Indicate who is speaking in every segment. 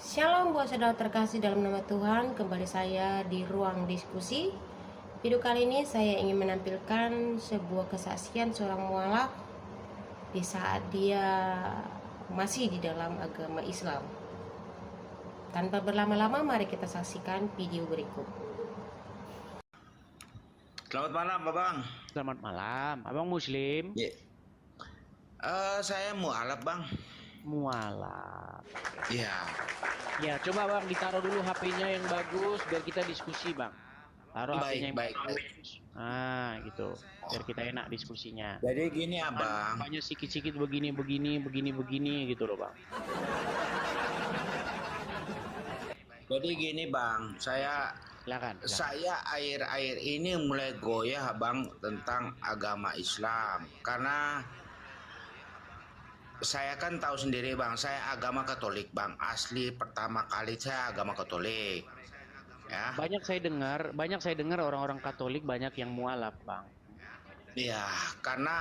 Speaker 1: Shalom buat saudara terkasih dalam nama Tuhan. Kembali saya di ruang diskusi. Video kali ini saya ingin menampilkan sebuah kesaksian seorang mualaf di saat dia masih di dalam agama Islam. Tanpa berlama-lama, mari kita saksikan video berikut.
Speaker 2: Selamat malam, Babang.
Speaker 3: Selamat malam, abang Muslim?
Speaker 2: Ya. Saya mualaf, Bang.
Speaker 3: Mualaf.
Speaker 2: Iya.
Speaker 3: Ya, coba bang ditaruh dulu HP-nya yang bagus biar kita diskusi bang. Taruh HP-nya yang bagus. Nah, gitu. Biar kita enak diskusinya.
Speaker 2: Jadi gini, Abang.
Speaker 3: Banyak sikit-sikit begini gitu loh, Bang.
Speaker 2: Jadi gini, Bang.
Speaker 3: Silakan.
Speaker 2: Saya akhir-akhir ini mulai goyah, Bang, tentang agama Islam. Karena saya kan tahu sendiri, Bang, saya agama Katolik, Bang. Asli pertama kali saya agama Katolik. Ya.
Speaker 3: Banyak saya dengar orang-orang Katolik banyak yang mualaf, Bang.
Speaker 2: Iya, karena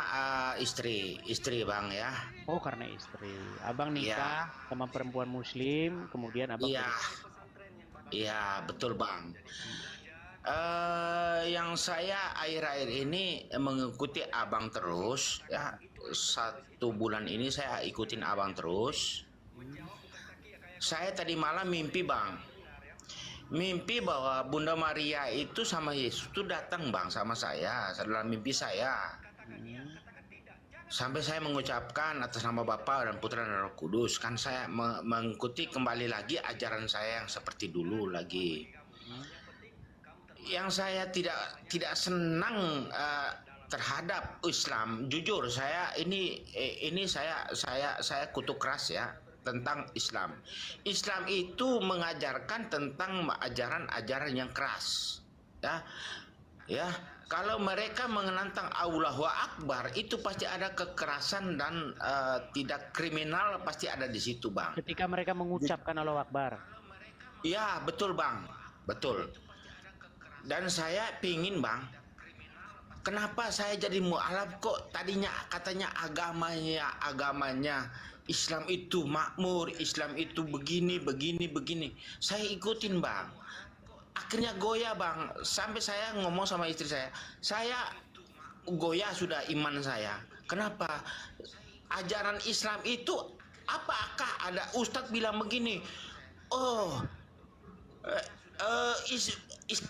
Speaker 2: istri, Bang, ya.
Speaker 3: Oh, karena istri. Abang nikah sama perempuan Muslim, kemudian abang.
Speaker 2: Iya, betul, Bang. Yang saya akhir-akhir ini mengikuti abang terus, ya. 1 bulan ini saya ikutin abang terus. Saya tadi malam mimpi, Bang. Mimpi bahwa Bunda Maria itu sama Yesus itu datang, Bang, sama saya dalam mimpi saya. Sampai saya mengucapkan atas nama Bapa dan Putra dan Roh Kudus. Kan saya mengikuti kembali lagi ajaran saya yang seperti dulu lagi. Yang saya tidak senang terhadap Islam, jujur saya ini saya kutuk keras ya tentang Islam. Islam itu mengajarkan tentang ajaran-ajaran yang keras, ya. Kalau mereka mengenantang Allahu Akbar, itu pasti ada kekerasan dan tidak kriminal pasti ada di situ, Bang.
Speaker 3: Ketika mereka mengucapkan Allahu Akbar.
Speaker 2: Ya, betul, Bang. Betul. Dan saya pingin, Bang, kenapa saya jadi mualaf kok tadinya katanya agamanya Islam itu makmur, Islam itu begini. Saya ikutin, Bang. Akhirnya goyah, Bang. Sampai saya ngomong sama istri saya goyah sudah iman saya. Kenapa? Ajaran Islam itu, apakah ada ustadz bilang begini,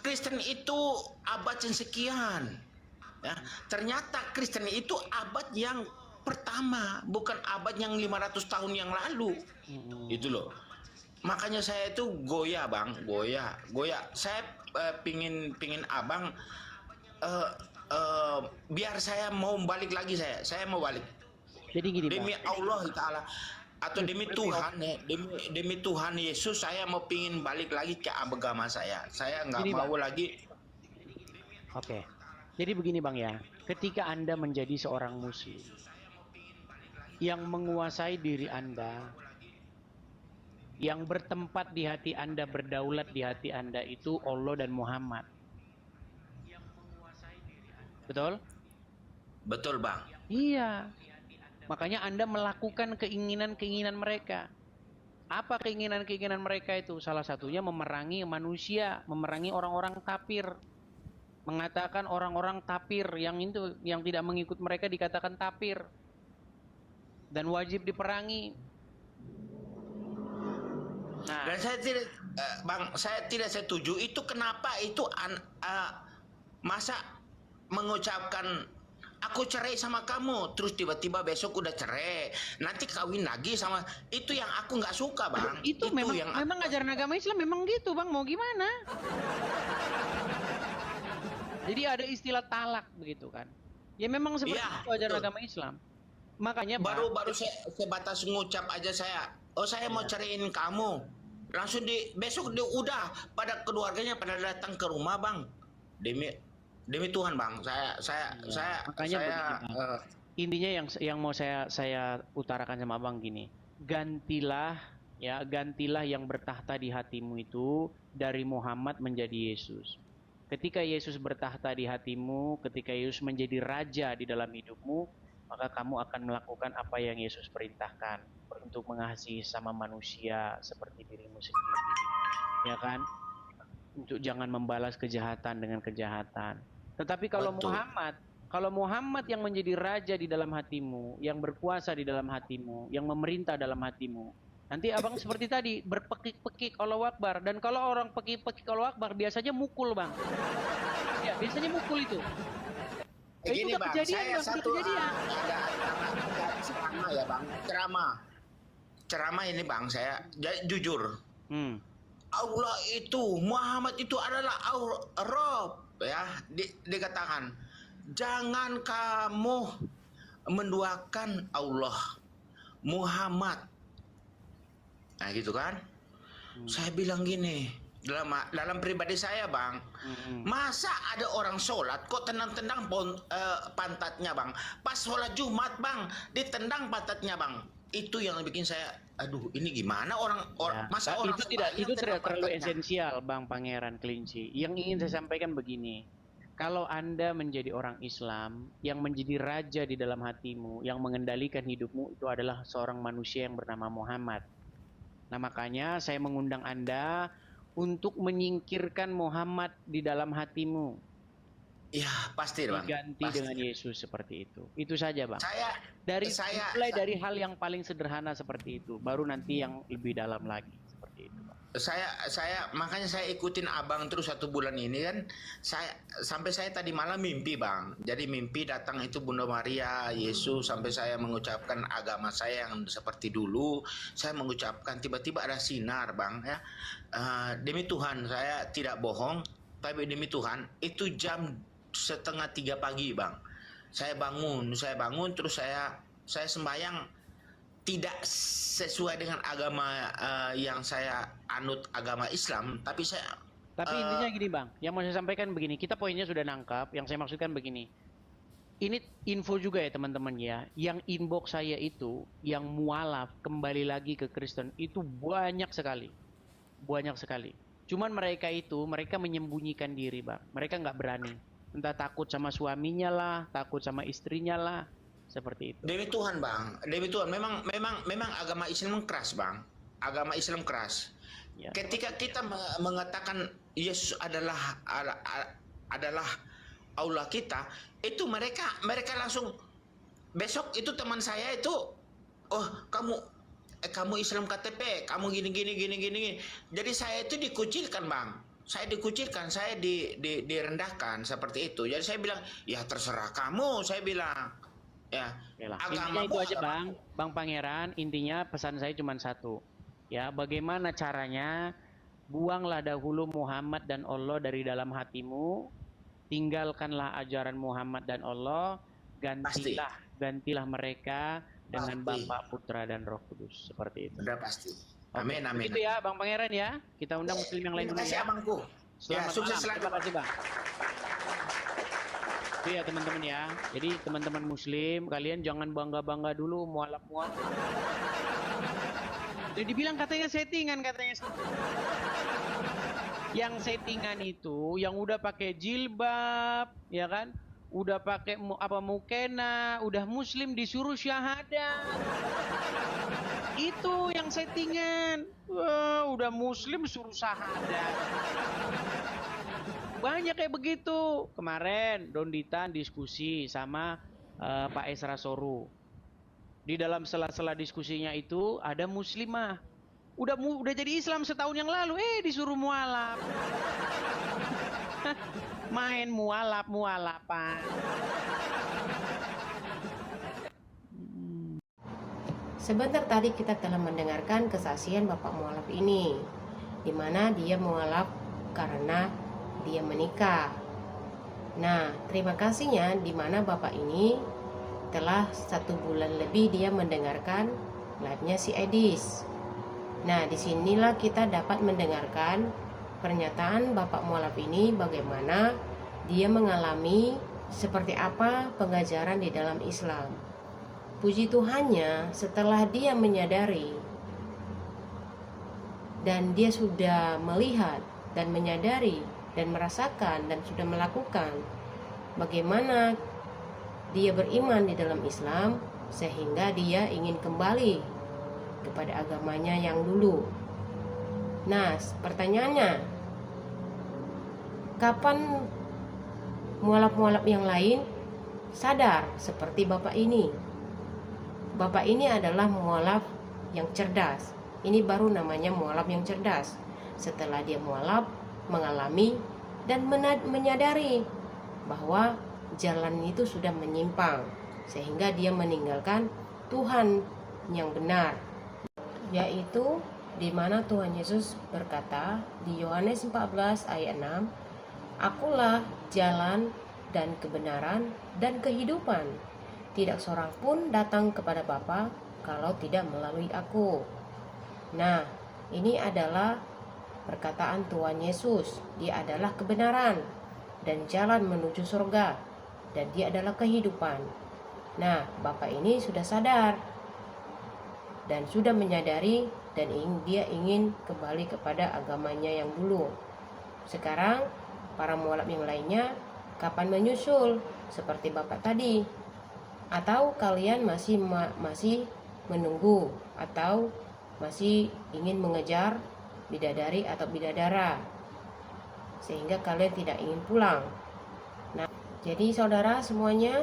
Speaker 2: Kristen itu abad yang sekian, ya. Ternyata Kristen itu abad yang pertama, bukan abad yang 500 tahun yang lalu. Itu loh. Makanya saya itu goyah, Bang, goyah. Saya pingin abang biar saya mau balik lagi, saya mau balik.
Speaker 3: Jadi gini,
Speaker 2: demi
Speaker 3: Bang.
Speaker 2: Allah Ta'ala atau demi Tuhan ya, demi Tuhan Yesus, saya mau pingin balik lagi ke agama saya nggak mau lagi.
Speaker 3: Oke. Jadi begini, Bang, ya. Ketika Anda menjadi seorang muslim yang menguasai diri Anda, yang bertempat di hati Anda, berdaulat di hati Anda itu Allah dan Muhammad. Betul?
Speaker 2: Betul, Bang.
Speaker 3: Iya. Makanya Anda melakukan keinginan-keinginan mereka. Apa keinginan-keinginan mereka itu? Salah satunya memerangi manusia, memerangi orang-orang kafir. Mengatakan orang-orang kafir yang tidak mengikut mereka dikatakan kafir. Dan wajib diperangi. Nah,
Speaker 2: Dan saya tidak, Bang, saya tidak setuju itu. Kenapa itu masa mengucapkan aku cerai sama kamu, terus tiba-tiba besok udah cerai, nanti kawin lagi sama itu, yang aku nggak suka, Bang.
Speaker 3: Itu memang ajaran agama Islam memang gitu, Bang. Mau gimana? Jadi ada istilah talak begitu kan? Ya memang seperti itu ajaran agama Islam. Makanya
Speaker 2: baru saya sebatas ngucap aja saya mau ceraiin kamu, langsung besok udah pada keluarganya pada datang ke rumah, Bang. Demi Tuhan, Bang,
Speaker 3: intinya yang mau saya utarakan sama Abang gini, gantilah yang bertahta di hatimu itu dari Muhammad menjadi Yesus. Ketika Yesus bertahta di hatimu, ketika Yesus menjadi raja di dalam hidupmu, maka kamu akan melakukan apa yang Yesus perintahkan. untuk mengasihi sama manusia seperti dirimu sendiri, ya kan? Untuk jangan membalas kejahatan dengan kejahatan. Tetapi
Speaker 2: Betul.
Speaker 3: kalau Muhammad yang menjadi raja di dalam hatimu, yang berkuasa di dalam hatimu, yang memerintah dalam hatimu, nanti abang seperti tadi berpekik-pekik Allahu Akbar. Dan kalau orang pekik-pekik Allahu Akbar biasanya mukul, bang. Ya, biasanya mukul itu.
Speaker 2: Gini
Speaker 3: Itu udah
Speaker 2: bang,
Speaker 3: kejadian,
Speaker 2: saya
Speaker 3: bang, udah
Speaker 2: satu
Speaker 3: kejadian.
Speaker 2: ada ceramah ya bang, ceramah ini bang, saya jujur. Allah itu, Muhammad itu adalah Rob, ya, dikatakan. Jangan kamu menduakan Allah, Muhammad. Nah gitu kan. Saya bilang gini, dalam pribadi saya bang, masa ada orang sholat kok tendang-tendang pantatnya bang, pas sholat Jumat bang ditendang pantatnya bang, itu yang bikin saya, aduh ini gimana orang
Speaker 3: Ya,
Speaker 2: masa
Speaker 3: Pak,
Speaker 2: orang
Speaker 3: itu tidak terlalu
Speaker 2: pantatnya?
Speaker 3: esensial, Bang Pangeran Kelinci. Yang ingin saya sampaikan begini, kalau Anda menjadi orang Islam yang menjadi raja di dalam hatimu, yang mengendalikan hidupmu, itu adalah seorang manusia yang bernama Muhammad. Nah, makanya saya mengundang Anda untuk menyingkirkan Muhammad di dalam hatimu,
Speaker 2: Ya pasti bang,
Speaker 3: diganti
Speaker 2: pasti.
Speaker 3: dengan Yesus seperti itu. Itu saja, Bang.
Speaker 2: Saya
Speaker 3: Mulai dari hal yang paling sederhana seperti itu, baru nanti yang lebih dalam lagi seperti itu, Bang.
Speaker 2: saya makanya saya ikutin abang terus 1 bulan ini kan. Sampai saya tadi malam mimpi bang, jadi mimpi datang itu Bunda Maria, Yesus, sampai saya mengucapkan agama saya yang seperti dulu. Saya mengucapkan, tiba-tiba ada sinar bang, ya. Demi Tuhan saya tidak bohong, tapi demi Tuhan itu jam 2:30 pagi bang. Saya bangun terus saya sembahyang, tidak sesuai dengan agama yang saya anut, agama Islam, tapi saya
Speaker 3: Tapi intinya gini, Bang, yang mau saya sampaikan begini, kita poinnya sudah nangkap, yang saya maksudkan begini. Ini info juga ya teman-teman ya, yang inbox saya itu, yang mualaf kembali lagi ke Kristen itu banyak sekali. Banyak sekali. Cuman mereka menyembunyikan diri, Bang. Mereka nggak berani. Entah takut sama suaminya lah, takut sama istrinya lah, seperti itu.
Speaker 2: demi Tuhan bang, demi Tuhan, memang agama Islam keras bang, agama Islam keras.
Speaker 3: Ya.
Speaker 2: Ketika kita mengatakan Yesus adalah Allah kita, itu mereka langsung, besok itu teman saya itu, oh kamu Islam KTP, kamu gini. Jadi saya itu dikucilkan bang, saya direndahkan seperti itu. Jadi saya bilang, ya terserah kamu, saya bilang. Ya,
Speaker 3: intinya itu aja Bang Pangeran, intinya pesan saya cuma satu. Ya, bagaimana caranya? Buanglah dahulu Muhammad dan Allah dari dalam hatimu, tinggalkanlah ajaran Muhammad dan Allah, gantilah mereka dengan Bapa, Putra dan Roh Kudus, seperti itu.
Speaker 2: Sudah pasti. Amin, amin.
Speaker 3: Itu ya Bang Pangeran ya. Kita undang muslim yang lain dulu ya.
Speaker 2: Abangku.
Speaker 3: Selamat
Speaker 2: sukses
Speaker 3: malam.
Speaker 2: selalu.
Speaker 3: Terima kasih Bang. Itu ya teman-teman ya. Jadi teman-teman muslim, kalian jangan bangga-bangga dulu mualaf-mualaf. Jadi dibilang katanya settingan. Yang settingan itu yang udah pakai jilbab, ya kan? Udah pakai mukena, udah muslim disuruh syahadat. Itu yang settingan. Wah, udah muslim suruh syahadat. Banyak kayak begitu. Kemarin Donditan diskusi sama Pak Esra Soru. Di dalam sela-sela diskusinya itu ada muslimah. Udah jadi Islam setahun yang lalu, disuruh mualaf. Main mualaf-mualafan.
Speaker 1: Sebentar tadi kita telah mendengarkan kesaksian Bapak mualaf ini, di mana dia mualaf karena dia menikah. Nah, terima kasihnya di mana Bapak ini telah 1 bulan lebih dia mendengarkan live-nya si Edis. Nah, disinilah kita dapat mendengarkan pernyataan Bapak mualaf ini, bagaimana dia mengalami seperti apa pengajaran di dalam Islam. Puji Tuhannya, setelah dia menyadari dan dia sudah melihat dan menyadari dan merasakan dan sudah melakukan bagaimana dia beriman di dalam Islam, sehingga dia ingin kembali kepada agamanya yang dulu. Nah, pertanyaannya, kapan mualaf-mualaf yang lain sadar seperti Bapak ini? Bapak ini adalah mualaf yang cerdas. Ini baru namanya mualaf yang cerdas. Setelah dia mualaf, mengalami dan menyadari bahwa jalan itu sudah menyimpang, sehingga dia meninggalkan Tuhan yang benar, yaitu di mana Tuhan Yesus berkata di Yohanes 14 ayat 6, "Akulah jalan dan kebenaran dan kehidupan. Tidak seorang pun datang kepada Bapa kalau tidak melalui aku." Nah, ini adalah perkataan Tuhan Yesus. Dia adalah kebenaran dan jalan menuju surga, dan dia adalah kehidupan. Nah, Bapak ini sudah sadar dan sudah menyadari, dan dia ingin kembali kepada agamanya yang dulu. Sekarang para mualaf yang lainnya kapan menyusul seperti Bapak tadi? Atau kalian masih menunggu atau masih ingin mengejar bidadari atau bidadara sehingga kalian tidak ingin pulang? Nah, jadi saudara semuanya,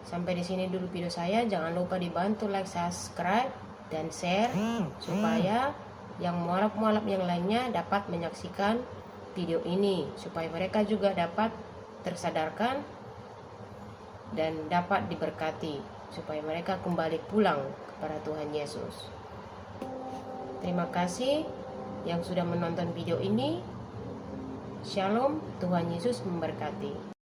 Speaker 1: sampai di sini dulu video saya. Jangan lupa dibantu like, subscribe, dan share supaya yang mualaf-mualaf yang lainnya dapat menyaksikan video ini, supaya mereka juga dapat tersadarkan dan dapat diberkati, supaya mereka kembali pulang kepada Tuhan Yesus. Terima kasih yang sudah menonton video ini. Shalom, Tuhan Yesus memberkati.